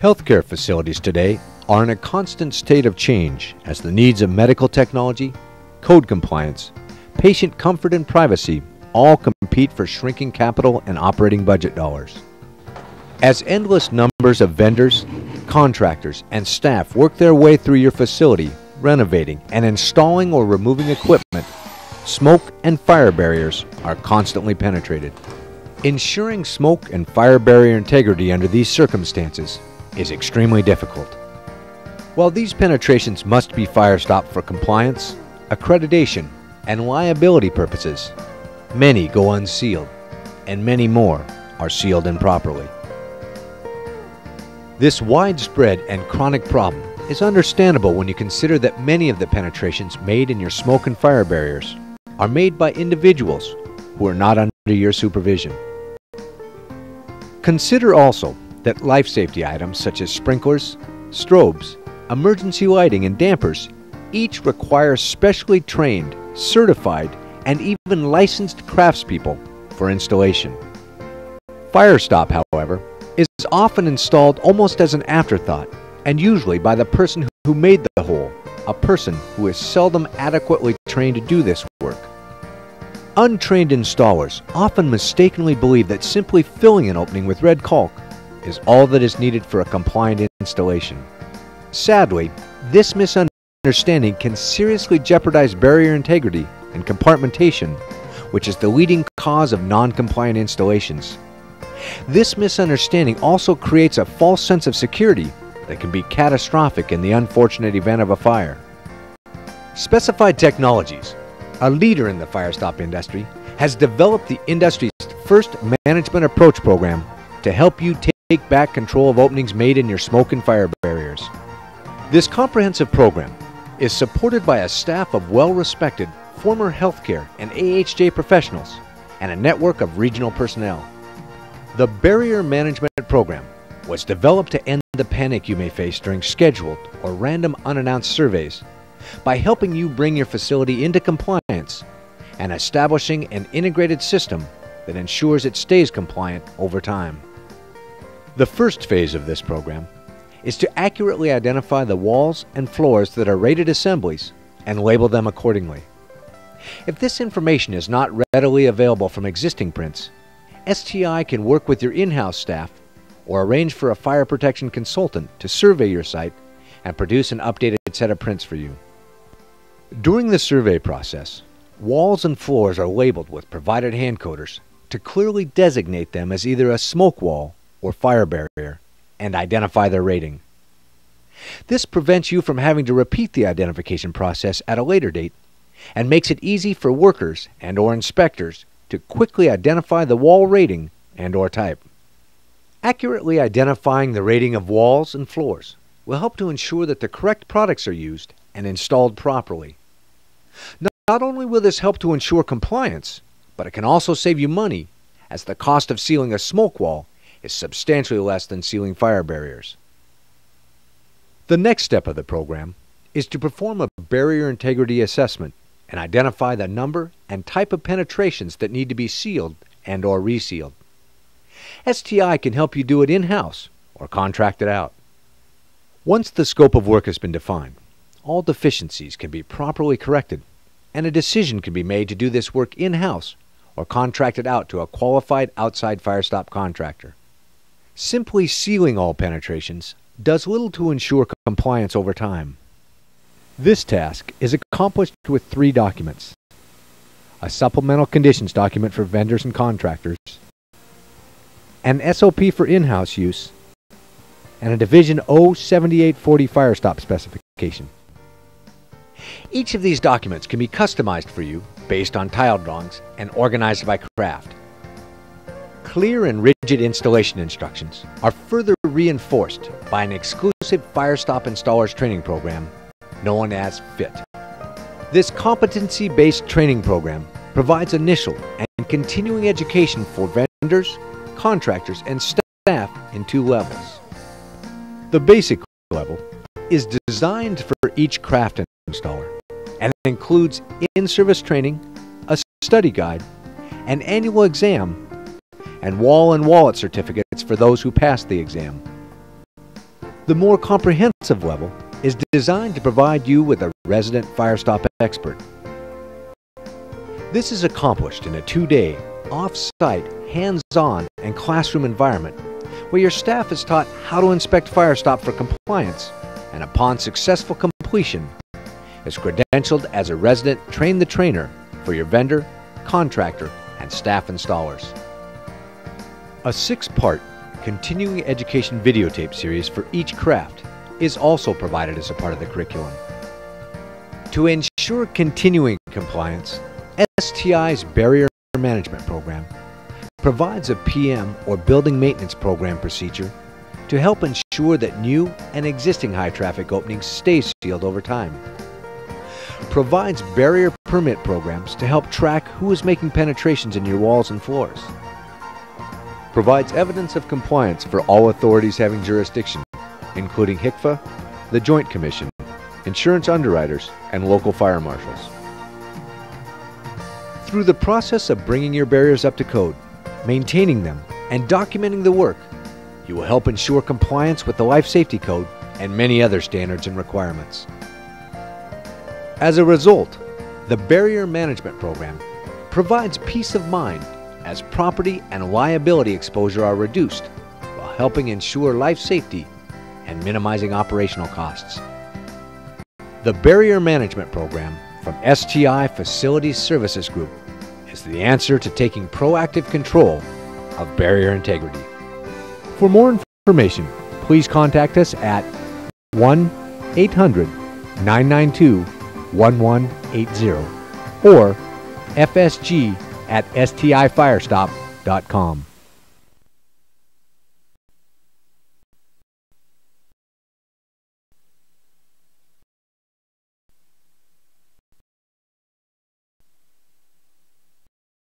Healthcare facilities today are in a constant state of change as the needs of medical technology, code compliance, patient comfort and privacy all compete for shrinking capital and operating budget dollars. As endless numbers of vendors, contractors, and staff work their way through your facility, renovating and installing or removing equipment, smoke and fire barriers are constantly penetrated. Ensuring smoke and fire barrier integrity under these circumstances is extremely difficult. While these penetrations must be Firestop for compliance, accreditation, and liability purposes, many go unsealed, and many more are sealed improperly. This widespread and chronic problem is understandable when you consider that many of the penetrations made in your smoke and fire barriers are made by individuals who are not under your supervision. Consider also that life safety items such as sprinklers, strobes, emergency lighting, and dampers each require specially trained, certified, and even licensed craftspeople for installation. Firestop, however, is often installed almost as an afterthought, and usually by the person who made the hole, a person who is seldom adequately trained to do this work. Untrained installers often mistakenly believe that simply filling an opening with red caulk is all that is needed for a compliant installation. Sadly, this misunderstanding can seriously jeopardize barrier integrity and compartmentation, which is the leading cause of non-compliant installations. This misunderstanding also creates a false sense of security that can be catastrophic in the unfortunate event of a fire. Specified Technologies, a leader in the Firestop industry, has developed the industry's first management approach program to help you take back control of openings made in your smoke and fire barriers. This comprehensive program is supported by a staff of well-respected former healthcare and AHJ professionals and a network of regional personnel. The Barrier Management Program was developed to end the panic you may face during scheduled or random unannounced surveys by helping you bring your facility into compliance and establishing an integrated system that ensures it stays compliant over time. The first phase of this program is to accurately identify the walls and floors that are rated assemblies and label them accordingly. If this information is not readily available from existing prints, STI can work with your in-house staff or arrange for a fire protection consultant to survey your site and produce an updated set of prints for you. During the survey process, walls and floors are labeled with provided hand coders to clearly designate them as either a smoke wall or fire barrier and identify their rating. This prevents you from having to repeat the identification process at a later date and makes it easy for workers and/or inspectors to quickly identify the wall rating and/or type. Accurately identifying the rating of walls and floors will help to ensure that the correct products are used and installed properly. Not only will this help to ensure compliance, but it can also save you money, as the cost of sealing a smoke wall is substantially less than sealing fire barriers. The next step of the program is to perform a barrier integrity assessment and identify the number and type of penetrations that need to be sealed and/or resealed. STI can help you do it in-house or contract it out. Once the scope of work has been defined, all deficiencies can be properly corrected, and a decision can be made to do this work in-house or contract it out to a qualified outside Firestop contractor. Simply sealing all penetrations does little to ensure compliance over time. This task is accomplished with 3 documents: a supplemental conditions document for vendors and contractors, an SOP for in-house use, and a Division 07840 Firestop specification. Each of these documents can be customized for you based on tile drawings and organized by craft. Clear and rigid installation instructions are further reinforced by an exclusive Firestop installers training program known as FIT. This competency-based training program provides initial and continuing education for vendors, contractors, and staff in 2 levels. The basic level is designed for each craft installer and includes in-service training, a study guide, an annual exam, and wall and wallet certificates for those who pass the exam. The more comprehensive level is designed to provide you with a resident Firestop expert. This is accomplished in a 2-day, off-site, hands-on, and classroom environment where your staff is taught how to inspect Firestop for compliance, and upon successful completion, is credentialed as a resident train-the-trainer for your vendor, contractor, and staff installers. A 6-part continuing education videotape series for each craft is also provided as a part of the curriculum. To ensure continuing compliance, STI's Barrier Management Program provides a PM or building maintenance program procedure to help ensure that new and existing high traffic openings stay sealed over time. Provides barrier permit programs to help track who is making penetrations in your walls and floors. Provides evidence of compliance for all authorities having jurisdiction, including HICFA, the Joint Commission, insurance underwriters, and local fire marshals. Through the process of bringing your barriers up to code, maintaining them, and documenting the work, you will help ensure compliance with the Life Safety Code and many other standards and requirements. As a result, the Barrier Management Program provides peace of mind as property and liability exposure are reduced while helping ensure life safety and minimizing operational costs. The Barrier Management Program from STI Facilities Services Group is the answer to taking proactive control of barrier integrity. For more information, please contact us at 1-800-992-1180 or fsg@stifirestop.com.